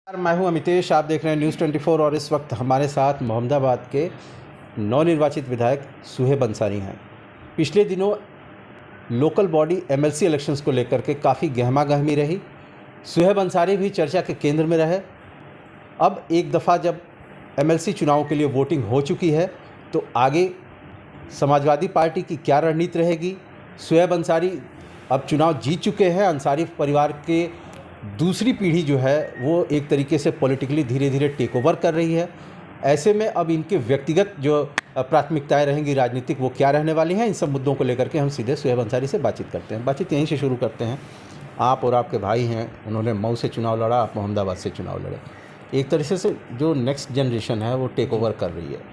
मैं हूं अमितेश, आप देख रहे हैं न्यूज़ 24 और इस वक्त हमारे साथ मोहम्मदाबाद के नवनिर्वाचित विधायक सुहेब अंसारी हैं। पिछले दिनों लोकल बॉडी एमएलसी इलेक्शंस को लेकर के काफ़ी गहमागहमी रही। सुहेब अंसारी भी चर्चा के केंद्र में रहे। अब एक दफ़ा जब एमएलसी चुनाव के लिए वोटिंग हो चुकी है तो आगे समाजवादी पार्टी की क्या रणनीति रहेगी। सुहेब अंसारी अब चुनाव जीत चुके हैं। अंसारी परिवार के दूसरी पीढ़ी जो है वो एक तरीके से पॉलिटिकली धीरे धीरे टेक ओवर कर रही है। ऐसे में अब इनके व्यक्तिगत जो प्राथमिकताएं रहेंगी राजनीतिक, वो क्या रहने वाली हैं, इन सब मुद्दों को लेकर के हम सीधे सुहेब अंसारी से बातचीत करते हैं। बातचीत यहीं से शुरू करते हैं। आप और आपके भाई हैं, उन्होंने मऊ से चुनाव लड़ा, आप मोहम्मदाबाद से चुनाव लड़े। एक तरीके से जो नेक्स्ट जनरेशन है वो टेक ओवर कर रही है।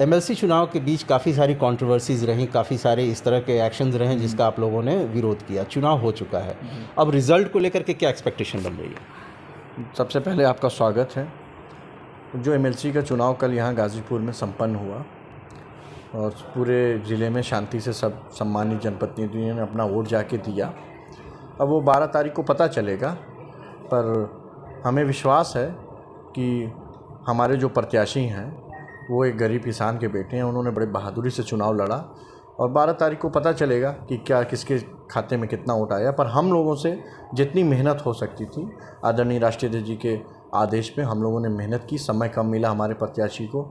एमएलसी चुनाव के बीच काफ़ी सारी कंट्रोवर्सीज़ रहीं, काफ़ी सारे इस तरह के एक्शंस रहे जिसका आप लोगों ने विरोध किया। चुनाव हो चुका है, अब रिज़ल्ट को लेकर के क्या एक्सपेक्टेशन बन रही है? सबसे पहले आपका स्वागत है। जो एमएलसी का चुनाव कल यहाँ गाज़ीपुर में संपन्न हुआ और पूरे ज़िले में शांति से सब सम्मानित जनप्रतिनिधियों ने अपना वोट जाके दिया। अब वो 12 तारीख को पता चलेगा, पर हमें विश्वास है कि हमारे जो प्रत्याशी हैं वो एक गरीब किसान के बेटे हैं। उन्होंने बड़े बहादुरी से चुनाव लड़ा और 12 तारीख को पता चलेगा कि क्या किसके खाते में कितना वोट आया। पर हम लोगों से जितनी मेहनत हो सकती थी, आदरणीय राष्ट्रपति जी के आदेश पे हम लोगों ने मेहनत की। समय कम मिला हमारे प्रत्याशी को,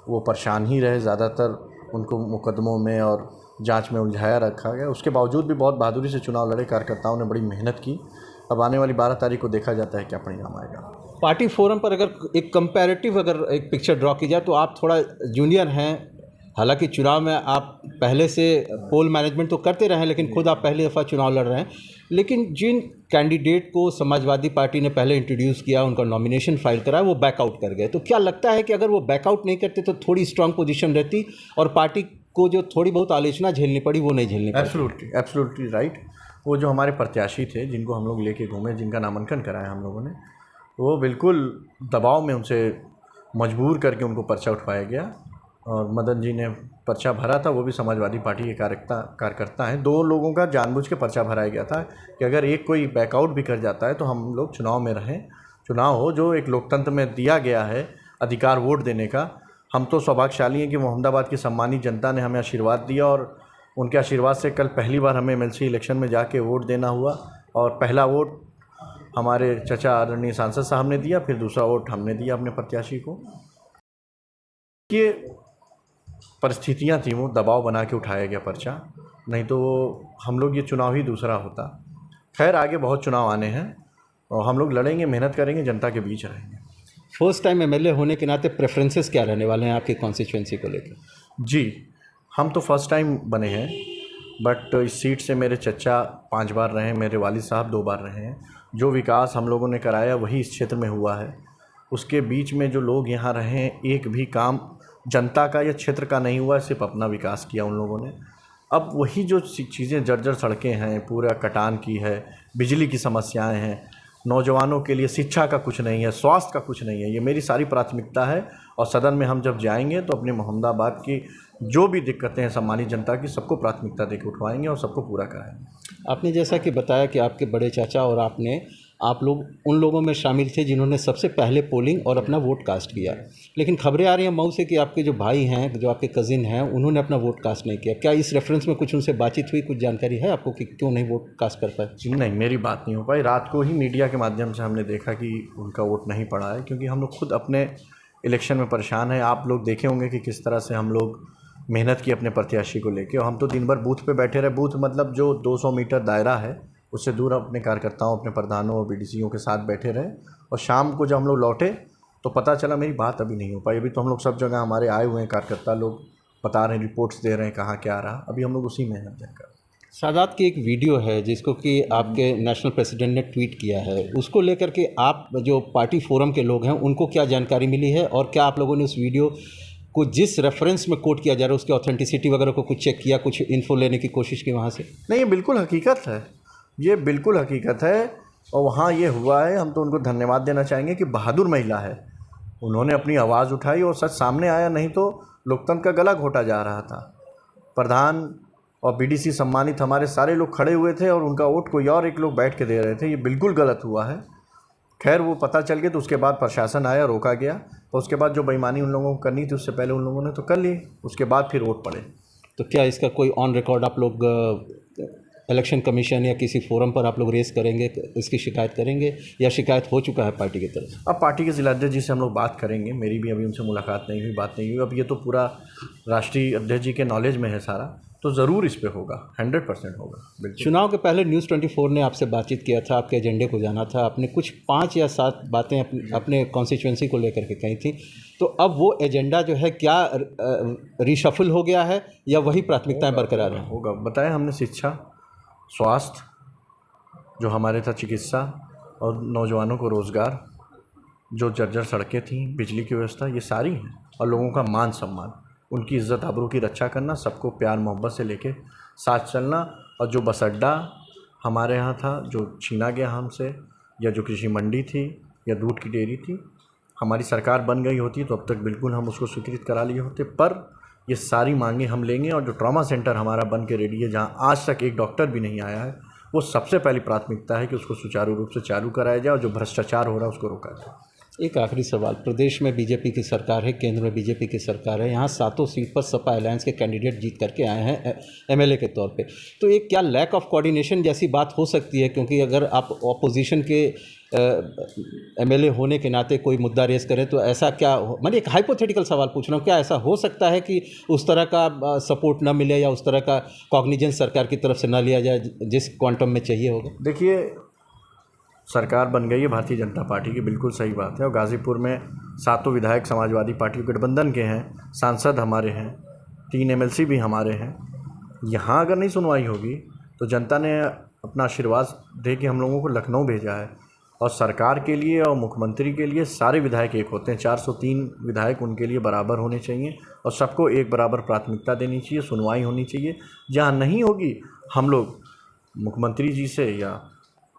वो परेशान ही रहे, ज़्यादातर उनको मुकदमों में और जांच में उलझाया रखा गया। उसके बावजूद भी बहुत बहादुरी से चुनाव लड़े, कार्यकर्ताओं ने बड़ी मेहनत की। अब आने वाली 12 तारीख को देखा जाता है क्या परिणाम आएगा। पार्टी फोरम पर अगर एक कंपैरेटिव अगर एक पिक्चर ड्रॉ की जाए तो आप थोड़ा जूनियर हैं। हालांकि चुनाव में आप पहले से पोल मैनेजमेंट तो करते रहे, लेकिन खुद आप पहली दफ़ा चुनाव लड़ रहे हैं। लेकिन जिन कैंडिडेट को समाजवादी पार्टी ने पहले इंट्रोड्यूस किया, उनका नॉमिनेशन फाइल कराया, वो बैकआउट कर गए। तो क्या लगता है कि अगर वो बैकआउट नहीं करते तो थोड़ी स्ट्रांग पोजीशन रहती और पार्टी को जो थोड़ी बहुत आलोचना झेलनी पड़ी वो नहीं झेलनी पड़ी? Absolutely right. वो जो हमारे प्रत्याशी थे जिनको हम लोग लेके घूमे, जिनका नामांकन कराया हम लोगों ने, वो बिल्कुल दबाव में उनसे मजबूर करके उनको पर्चा उठवाया गया। और मदन जी ने पर्चा भरा था, वो भी समाजवादी पार्टी के कार्यकर्ता हैं। 2 लोगों का जानबूझ के पर्चा भराया गया था कि अगर एक कोई बैकआउट भी कर जाता है तो हम लोग चुनाव में रहें। चुनाव हो, जो एक लोकतंत्र में दिया गया है अधिकार वोट देने का। हम तो सौभाग्यशाली हैं कि मोहम्मदाबाद की सम्मानित जनता ने हमें आशीर्वाद दिया और उनके आशीर्वाद से कल पहली बार हमें एमएलसी इलेक्शन में जाके वोट देना हुआ। और पहला वोट हमारे चचा आदरणीय सांसद साहब ने दिया, फिर दूसरा वोट हमने दिया अपने प्रत्याशी को। ये परिस्थितियां थी, वो दबाव बना के उठाया गया पर्चा, नहीं तो हम लोग ये चुनाव ही दूसरा होता। खैर, आगे बहुत चुनाव आने हैं और हम लोग लड़ेंगे, मेहनत करेंगे, जनता के बीच रहेंगे। फर्स्ट टाइम एमएलए होने के नाते प्रेफरेंसेस क्या रहने वाले हैं आपकी कॉन्स्टिट्यूएंसी को लेकर? जी, हम तो फर्स्ट टाइम बने हैं, बट इस सीट से मेरे चचा 5 बार रहे हैं, मेरे वालिद साहब 2 बार रहे हैं। जो विकास हम लोगों ने कराया वही इस क्षेत्र में हुआ है। उसके बीच में जो लोग यहाँ रहे हैं, एक भी काम जनता का या क्षेत्र का नहीं हुआ, सिर्फ अपना विकास किया उन लोगों ने। अब वही जो चीज़ें, जर्जर सड़कें हैं, पूरा कटान की है, बिजली की समस्याएं हैं, नौजवानों के लिए शिक्षा का कुछ नहीं है, स्वास्थ्य का कुछ नहीं है, ये मेरी सारी प्राथमिकता है। और सदन में हम जब जाएंगे तो अपने मोहम्मदाबाद की जो भी दिक्कतें हैं सम्मानित जनता की, सबको प्राथमिकता देकर उठवाएंगे और सबको पूरा कराएंगे। आपने जैसा कि बताया कि आपके बड़े चाचा और आप लोग उन लोगों में शामिल थे जिन्होंने सबसे पहले पोलिंग और अपना वोट कास्ट किया, लेकिन खबरें आ रही हैं मऊ से कि आपके जो भाई हैं, जो आपके कज़िन हैं, उन्होंने अपना वोट कास्ट नहीं किया। क्या इस रेफरेंस में कुछ उनसे बातचीत हुई, कुछ जानकारी है आपको कि क्यों नहीं वोट कास्ट कर पाए? नहीं, मेरी बात नहीं हो पाई। रात को ही मीडिया के माध्यम से हमने देखा कि उनका वोट नहीं पड़ा है, क्योंकि हम लोग खुद अपने इलेक्शन में परेशान हैं। आप लोग देखे होंगे कि किस तरह से हम लोग मेहनत की अपने प्रत्याशी को लेके, और हम तो दिन भर बूथ पे बैठे रहे। बूथ मतलब जो 200 मीटर दायरा है उससे दूर अपने कार्यकर्ताओं, अपने प्रधानों और बीडीसीओं के साथ बैठे रहे। और शाम को जब हम लोग लौटे तो पता चला मेरी बात अभी नहीं हो पाई। अभी तो हम लोग सब जगह हमारे आए हुए हैं कार्यकर्ता, लोग बता रहे हैं, रिपोर्ट्स दे रहे हैं कहाँ क्या रहा। अभी हम लोग उसी मेहनत कर। सादात की एक वीडियो है जिसको कि आपके नेशनल प्रेसिडेंट ने ट्वीट किया है, उसको लेकर के आप जो पार्टी फोरम के लोग हैं उनको क्या जानकारी मिली है, और क्या आप लोगों ने उस वीडियो को जिस रेफरेंस में कोट किया जा रहा है उसकी ऑथेंटिसिटी वगैरह को कुछ चेक किया, कुछ इन्फो लेने की कोशिश की वहाँ से? नहीं, ये बिल्कुल हकीकत है, ये बिल्कुल हकीकत है। और वहाँ ये हुआ है, हम तो उनको धन्यवाद देना चाहेंगे कि बहादुर महिला है, उन्होंने अपनी आवाज़ उठाई और सच सामने आया, नहीं तो लोकतंत्र का गला घोटा जा रहा था। प्रधान और बीडीसी सम्मानित हमारे सारे लोग खड़े हुए थे और उनका वोट कोई और एक लोग बैठ के दे रहे थे, ये बिल्कुल गलत हुआ है। खैर वो पता चल गया तो उसके बाद प्रशासन आया, रोका गया, तो उसके बाद जो बेईमानी उन लोगों को करनी थी उससे पहले उन लोगों ने तो कर ली, उसके बाद फिर वोट पड़े। तो क्या इसका कोई ऑन रिकॉर्ड आप लोग इलेक्शन कमीशन या किसी फोरम पर आप लोग रेस करेंगे, इसकी शिकायत करेंगे, या शिकायत हो चुका है पार्टी की तरफ से? अब पार्टी के जिलाध्यक्ष जी से हम लोग बात करेंगे, मेरी भी अभी उनसे मुलाकात नहीं हुई, बात नहीं हुई। अब ये तो पूरा राष्ट्रीय अध्यक्ष जी के नॉलेज में है सारा, तो ज़रूर इस पे होगा, 100% होगा बिल्कुल। चुनाव के पहले न्यूज़ 24 ने आपसे बातचीत किया था, आपके एजेंडे को जाना था, आपने कुछ 5 या 7 बातें अपने कॉन्स्टिट्यूंसी को लेकर के कही थी। तो अब वो एजेंडा जो है क्या रिशफल हो गया है या वही प्राथमिकताएं बरकरार हैं? होगा, बताया हमने, शिक्षा, स्वास्थ्य जो हमारे था, चिकित्सा और नौजवानों को रोज़गार, जो जर्जर सड़कें थीं, बिजली की व्यवस्था, ये सारी हैं। और लोगों का मान सम्मान, उनकी इज़्ज़त आबरू की रक्षा करना, सबको प्यार मोहब्बत से लेके साथ चलना। और जो बस अड्डा हमारे यहाँ था जो छीना गया हमसे, या जो कृषि मंडी थी या दूध की डेयरी थी, हमारी सरकार बन गई होती तो अब तक बिल्कुल हम उसको स्वीकृत करा लिए होते। पर ये सारी मांगें हम लेंगे, और जो ट्रॉमा सेंटर हमारा बन के रेडी है, जहाँ आज तक एक डॉक्टर भी नहीं आया है, वो सबसे पहली प्राथमिकता है कि उसको सुचारू रूप से चालू कराया जाए और जो भ्रष्टाचार हो रहा है उसको रोका जाए। एक आखिरी सवाल, प्रदेश में बीजेपी की सरकार है, केंद्र में बीजेपी की सरकार है, यहाँ 7 सीट पर सपा अलायंस के कैंडिडेट जीत करके आए हैं एमएलए के तौर पे। तो एक क्या लैक ऑफ कोऑर्डिनेशन जैसी बात हो सकती है? क्योंकि अगर आप ऑपोजिशन के एमएलए होने के नाते कोई मुद्दा रेस करें तो ऐसा क्या, मैंने एक हाइपोथेटिकल सवाल पूछ रहा हूँ, क्या ऐसा हो सकता है कि उस तरह का सपोर्ट न मिले या उस तरह का कॉग्निजेंस सरकार की तरफ से न लिया जाए जिस क्वांटम में चाहिए होगा? देखिए, सरकार बन गई है भारतीय जनता पार्टी की, बिल्कुल सही बात है, और गाज़ीपुर में 7 विधायक समाजवादी पार्टी गठबंधन के हैं, सांसद हमारे हैं, 3 एमएलसी भी हमारे हैं। यहाँ अगर नहीं सुनवाई होगी तो जनता ने अपना आशीर्वाद दे के हम लोगों को लखनऊ भेजा है, और सरकार के लिए और मुख्यमंत्री के लिए सारे विधायक एक होते हैं। 403 विधायक उनके लिए बराबर होने चाहिए, और सबको एक बराबर प्राथमिकता देनी चाहिए, सुनवाई होनी चाहिए। जहाँ नहीं होगी हम लोग मुख्यमंत्री जी से या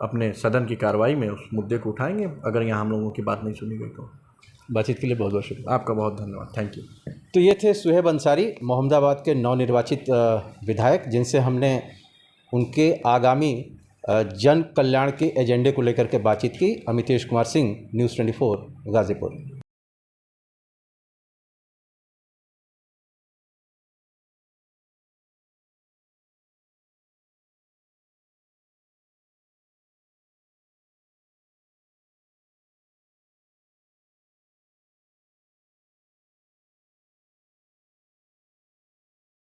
अपने सदन की कार्रवाई में उस मुद्दे को उठाएंगे, अगर यहाँ हम लोगों की बात नहीं सुनी गई तो। बातचीत के लिए बहुत बहुत शुक्रिया। आपका बहुत धन्यवाद, थैंक यू। तो ये थे सुहेब अंसारी, मोहम्मदाबाद के नवनिर्वाचित विधायक, जिनसे हमने उनके आगामी जन कल्याण के एजेंडे को लेकर के बातचीत की। अमितेश कुमार सिंह, न्यूज़ 24, गाज़ीपुर।